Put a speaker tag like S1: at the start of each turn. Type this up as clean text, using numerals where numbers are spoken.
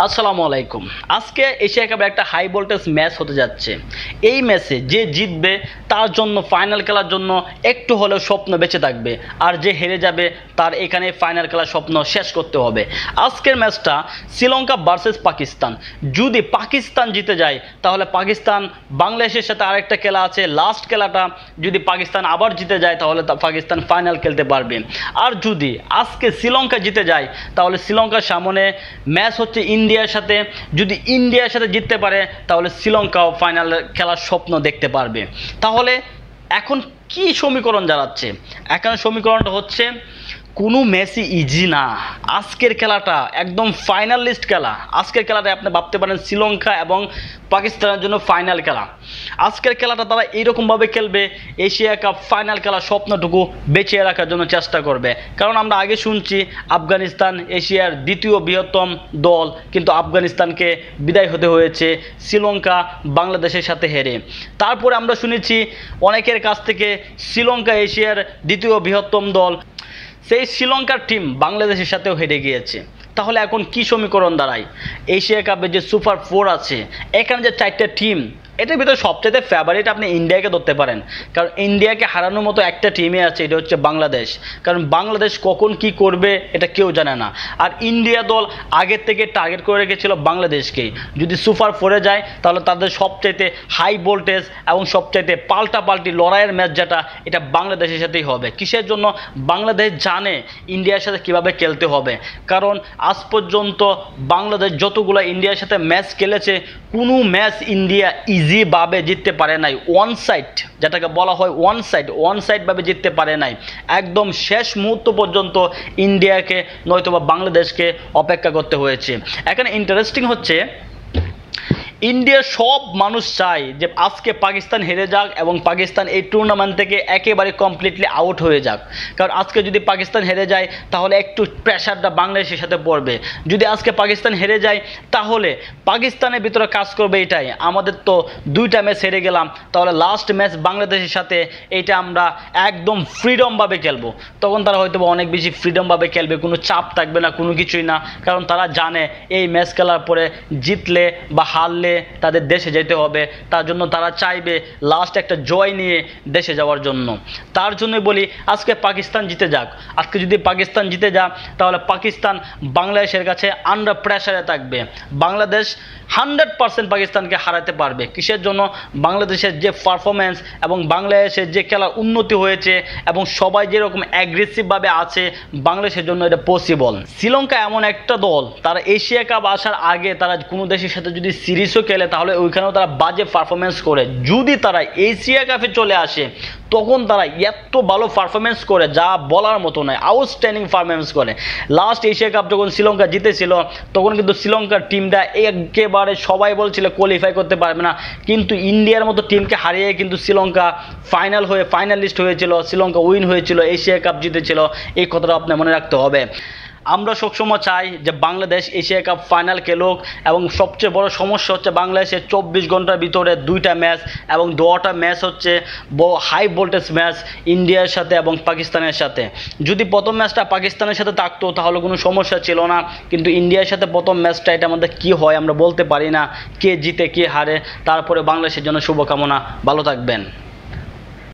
S1: আসসালামু আলাইকুম। আজকে এশিয়া কাপের একটা হাই ভোল্টেজ ম্যাচ হতে যাচ্ছে। এই ম্যাচে যে জিতবে তার জন্য ফাইনাল খেলার জন্য একটু হলেও স্বপ্ন বেঁচে থাকবে, আর যে হেরে যাবে তার এখানে ফাইনাল খেলার স্বপ্ন শেষ করতে হবে। আজকের ম্যাচটা শ্রীলঙ্কা ভার্সেস পাকিস্তান। যদি পাকিস্তান জিতে যায় তাহলে পাকিস্তান বাংলাদেশের সাথে আরেকটা খেলা আছে, লাস্ট খেলাটা যদি পাকিস্তান আবার জিতে যায় তাহলে পাকিস্তান ফাইনাল খেলতে পারবে। আর যদি আজকে শ্রীলঙ্কা জিতে যায় তাহলে শ্রীলঙ্কার সামনে ম্যাচ হচ্ছে ইন্ডিয়ার সাথে। যদি ইন্ডিয়ার সাথে জিততে পারে তাহলে শ্রীলঙ্কাও ফাইনাল খেলার স্বপ্ন দেখতে পারবে। তাহলে এখন কি সমীকরণ দাঁড়াচ্ছে? এখন সমীকরণটা হচ্ছে কোনো ম্যাচই ইজি না। আজকের খেলাটা একদম ফাইনালিস্ট খেলা। আজকের খেলাটা আপনি ভাবতে পারেন শ্রীলঙ্কা এবং পাকিস্তানের জন্য ফাইনাল খেলা। আজকের খেলাটা তারা এইরকমভাবে খেলবে, এশিয়া কাপ ফাইনাল খেলার স্বপ্নটুকু বেঁচিয়ে রাখার জন্য চেষ্টা করবে। কারণ আমরা আগে শুনছি আফগানিস্তান এশিয়ার দ্বিতীয় বৃহত্তম দল, কিন্তু আফগানিস্তানকে বিদায় হতে হয়েছে শ্রীলঙ্কা বাংলাদেশের সাথে হেরে। তারপরে আমরা শুনেছি অনেকের কাছ থেকে শ্রীলঙ্কা এশিয়ার দ্বিতীয় বৃহত্তম দল, সেই শ্রীলঙ্কার টিম বাংলাদেশের সাথেও হেরে গিয়েছে। তাহলে এখন কি সমীকরণ দাঁড়ায়? এশিয়া কাপে যে সুপার 4 আছে, এখানে যে 4টা টিম, এটার ভিতরে সবচেয়ে ফেভারিট আপনি ইন্ডিয়াকে ধরতে পারেন। কারণ ইন্ডিয়াকে হারানোর মতো একটা টিমই আছে, এটা হচ্ছে বাংলাদেশ। কারণ বাংলাদেশ কখন কি করবে এটা কেউ জানে না। আর ইন্ডিয়া দল আগের থেকে টার্গেট করে রেখেছিল বাংলাদেশকেই। যদি সুপার 4-এ যায় তাহলে তাদের সবচাইতে হাই ভোল্টেজ এবং সবচাইতে পাল্টাপাল্টি লড়াইয়ের ম্যাচ যেটা, এটা বাংলাদেশের সাথেই হবে। কিসের জন্য? বাংলাদেশ জানে ইন্ডিয়ার সাথে কীভাবে খেলতে হবে। কারণ আজ পর্যন্ত বাংলাদেশ যতগুলো ইন্ডিয়ার সাথে ম্যাচ খেলেছে, কোনো ম্যাচ ইন্ডিয়া ইজিভাবে জিততে পারে নাই। ওয়ান সাইড, যেটাকে বলা হয় ওয়ান সাইডভাবে জিততে পারে নাই। একদম শেষ মুহূর্ত পর্যন্ত ইন্ডিয়াকে নয়তোবা বাংলাদেশকে অপেক্ষা করতে হয়েছে। এখানে ইন্টারেস্টিং হচ্ছে ইন্ডিয়ার সব মানুষ চায় যে আজকে পাকিস্তান হেরে যাক এবং পাকিস্তান এই টুর্নামেন্ট থেকে একেবারে কমপ্লিটলি আউট হয়ে যাক। কারণ আজকে যদি পাকিস্তান হেরে যায় তাহলে একটু প্রেশারটা বাংলাদেশের সাথে পড়বে। যদি আজকে পাকিস্তান হেরে যায় তাহলে পাকিস্তানের ভিতরে কাজ করবে এটাই, আমাদের তো 2টা ম্যাচ হেরে গেলাম, তাহলে লাস্ট ম্যাচ বাংলাদেশের সাথে এইটা আমরা একদম ফ্রিডমভাবে খেলবো। তখন তারা হয়তো অনেক বেশি ফ্রিডমভাবে খেলবে, কোনো চাপ থাকবে না, কোনো কিছুই না। কারণ তারা জানে এই ম্যাচ খেলার পরে জিতলে বা হারলে তাদের দেশে যেতে হবে। তার জন্য তারা চাইবে লাস্ট একটা জয় নিয়ে দেশে যাওয়ার জন্য। তার জন্যই বলি আজকে পাকিস্তান জিতে যাক। আজকে যদি পাকিস্তান জিতে যায় তাহলে পাকিস্তান বাংলাদেশের কাছে আন্ডার প্রেশারে থাকবে। বাংলাদেশ 100% পাকিস্তানকে হারাতে পারবে। কিসের জন্য? বাংলাদেশের যে পারফরমেন্স এবং বাংলাদেশের যে খেলার উন্নতি হয়েছে এবং সবাই যেরকম অ্যাগ্রেসিভভাবে আছে, বাংলাদেশের জন্য এটা পসিবল। শ্রীলঙ্কা এমন একটা দল, তারা এশিয়া কাপ আসার আগে তারা কোনো দেশের সাথে যদি সিরিজও খেলে তাহলে ওইখানেও তারা বাজে পারফরমেন্স করে। যদি তারা এশিয়া কাপে চলে আসে তখন তারা এত ভালো পারফরমেন্স করে যা বলার মতো নয়, আউটস্ট্যান্ডিং পারফরমেন্স করে। লাস্ট এশিয়া কাপ যখন শ্রীলঙ্কা জিতেছিল তখন কিন্তু শ্রীলঙ্কার টিমটা একেবারে সবাই বলছিল কোয়ালিফাই করতে পারবে না, কিন্তু ইন্ডিয়ার মতো টিমকে হারিয়ে কিন্তু শ্রীলঙ্কা ফাইনালিস্ট হয়েছিল, শ্রীলঙ্কা উইন হয়েছিল, এশিয়া কাপ জিতেছিল। এই কথাটা আপনি মনে রাখতে হবে। আমরা সবসময় চাই যে বাংলাদেশ এশিয়া কাপ ফাইনাল খেলুক, এবং সবচেয়ে বড় সমস্যা হচ্ছে বাংলাদেশের 24 ঘন্টার ভিতরে 2টা ম্যাচ এবং 2টা ম্যাচ হচ্ছে হাই ভোল্টেজ ম্যাচ ইন্ডিয়ার সাথে এবং পাকিস্তানের সাথে। যদি প্রথম ম্যাচটা পাকিস্তানের সাথে থাকতো তাহলে কোনো সমস্যা ছিল না, কিন্তু ইন্ডিয়ার সাথে প্রথম ম্যাচটা এটা আমাদের কী হয় আমরা বলতে পারি না, কে জিতে কে হারে। তারপরে বাংলাদেশের জন্য শুভকামনা, ভালো থাকবেন।